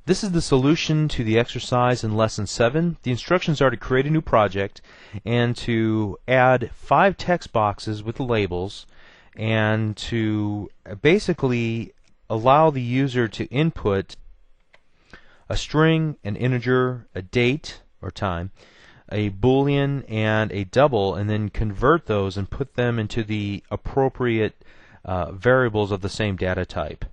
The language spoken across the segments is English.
This is the solution to the exercise in Lesson 7. The instructions are to create a new project and to add 5 text boxes with the labels and to basically allow the user to input a string, an integer, a date or time, a boolean, and a double, and then convert those and put them into the appropriate variables of the same data type.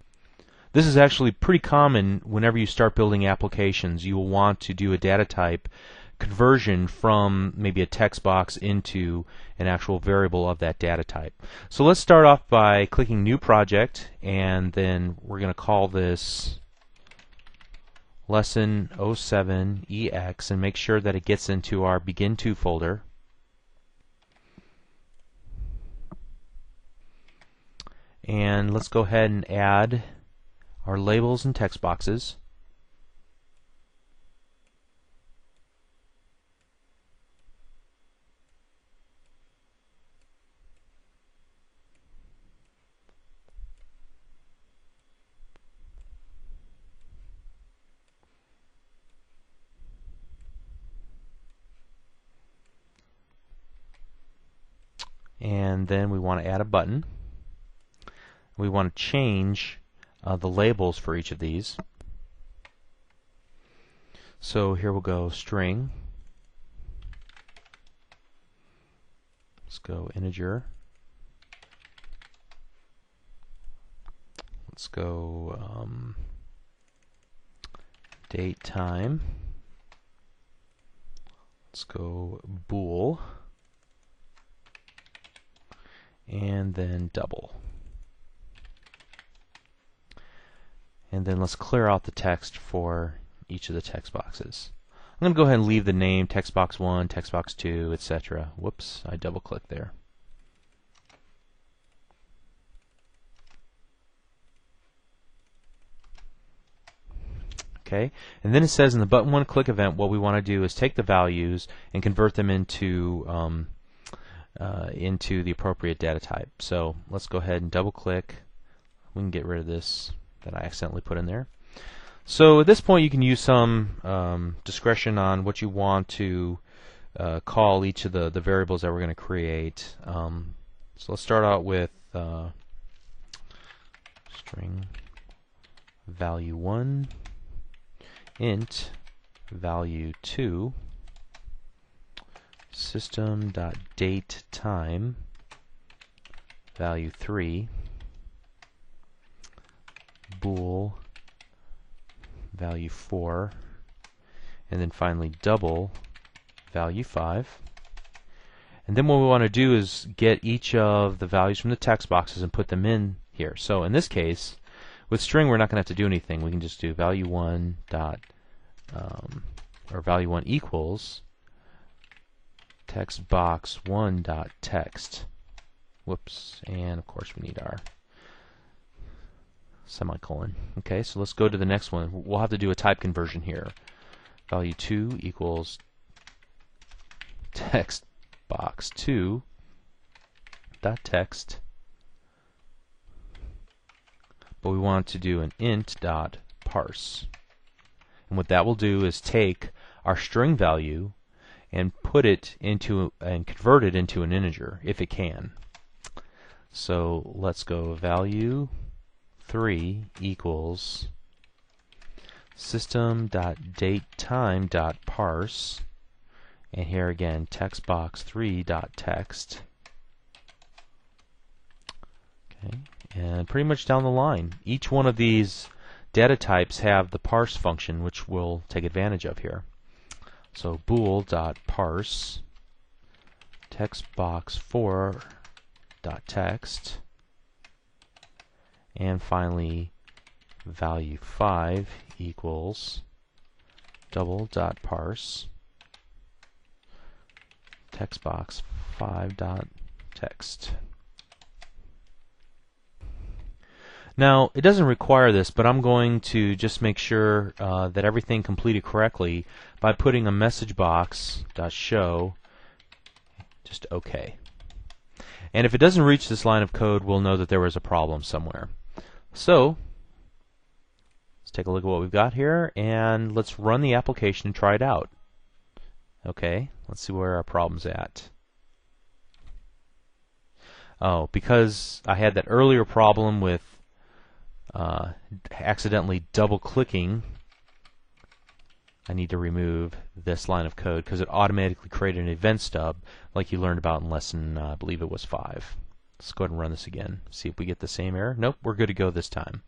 This is actually pretty common whenever you start building applications. You will want to do a data type conversion from maybe a text box into an actual variable of that data type. So let's start off by clicking New Project, and then we're going to call this Lesson 07 EX and make sure that it gets into our Begin To folder. And let's go ahead and add our labels and text boxes. And then we want to add a button. We want to change the labels for each of these. So here we'll go string. Let's go integer. Let's go date time. Let's go bool. And then double. And then let's clear out the text for each of the text boxes. I'm going to go ahead and leave the name text box 1, text box 2, etc. Whoops, I double clicked there. Okay, and then it says in the button 1 click event what we want to do is take the values and convert them into the appropriate data type. So let's go ahead and double click. We can get rid of this that I accidentally put in there. So at this point you can use some discretion on what you want to call each of the variables that we're going to create. So let's start out with string value 1, int value 2, system.datetime value 3, bool value 4, and then finally double value 5. And then what we want to do is get each of the values from the text boxes and put them in here. So in this case, with string we're not going to have to do anything. We can just do value 1 dot or value 1 equals text box 1 dot text. Whoops, and of course we need our semicolon. Okay, so let's go to the next one. We'll have to do a type conversion here. Value 2 equals text box 2 dot text, but we want to do an int dot parse. And what that will do is take our string value and put it into and convert it into an integer if it can. So let's go value 3 equals system.datetime.parse, and here again text box 3.text. Okay, and pretty much down the line, each one of these data types have the parse function, which we'll take advantage of here. So bool.parse text box 4.text, and finally value 5 equals double.parse text box 5.text. Now it doesn't require this, but I'm going to just make sure that everything completed correctly by putting a message box.show just OK. And if it doesn't reach this line of code, we'll know that there was a problem somewhere. So Let's take a look at what we've got here, and let's run the application and try it out. Okay, let's see where our problem's at. Oh, because I had that earlier problem with accidentally double-clicking, I need to remove this line of code because it automatically created an event stub like you learned about in lesson, I believe it was 5. Let's go ahead and run this again. See if we get the same error. Nope, we're good to go this time.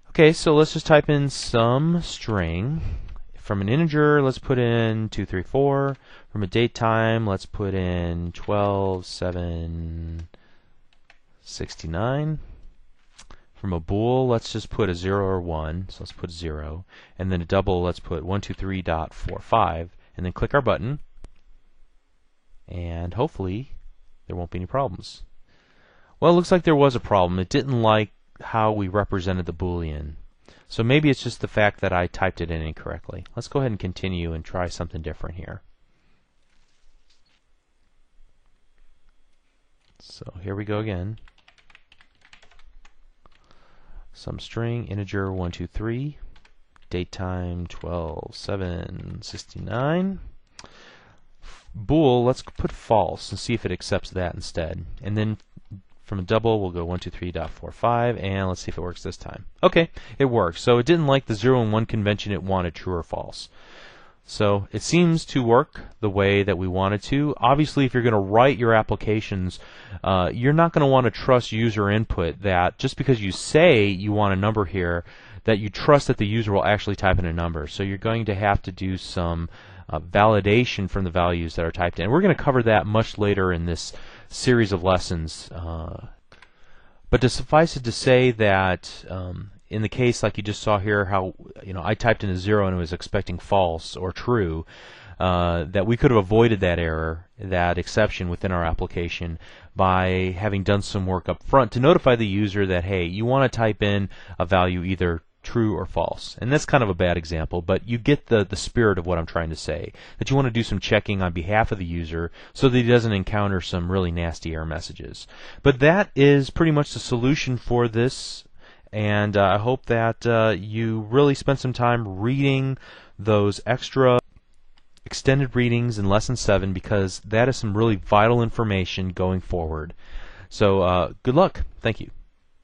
Okay, so let's just type in some string. From an integer, let's put in 234. From a date time, let's put in 12/7/69. From a bool, let's just put a 0 or 1, so let's put 0. And then a double, let's put 123.45, and then click our button. And hopefully, there won't be any problems. Well, it looks like there was a problem. It didn't like how we represented the Boolean. So maybe it's just the fact that I typed it in incorrectly. Let's go ahead and continue and try something different here. So here we go again. Some string, integer 123, date time 12/7/69. Bool, let's put false and see if it accepts that instead. And then from a double, we'll go 123.45, and let's see if it works this time. Okay, it works. So it didn't like the 0 and 1 convention. It wanted true or false. So it seems to work the way that we wanted to. Obviously, if you're going to write your applications, you're not going to want to trust user input that just because you say you want a number here, that you trust that the user will actually type in a number. So you're going to have to do some validation from the values that are typed in. We're going to cover that much later in this series of lessons. But to suffice it to say that in the case like you just saw here, how I typed in a 0 and it was expecting false or true, that we could have avoided that error, that exception within our application by having done some work up front to notify the user that, hey, you want to type in a value either true or false. And that's kind of a bad example, but you get the spirit of what I'm trying to say, that you want to do some checking on behalf of the user so that he doesn't encounter some really nasty error messages. But that is pretty much the solution for this, and I hope that you really spent some time reading those extra extended readings in Lesson 7, because that is some really vital information going forward. So good luck. Thank you.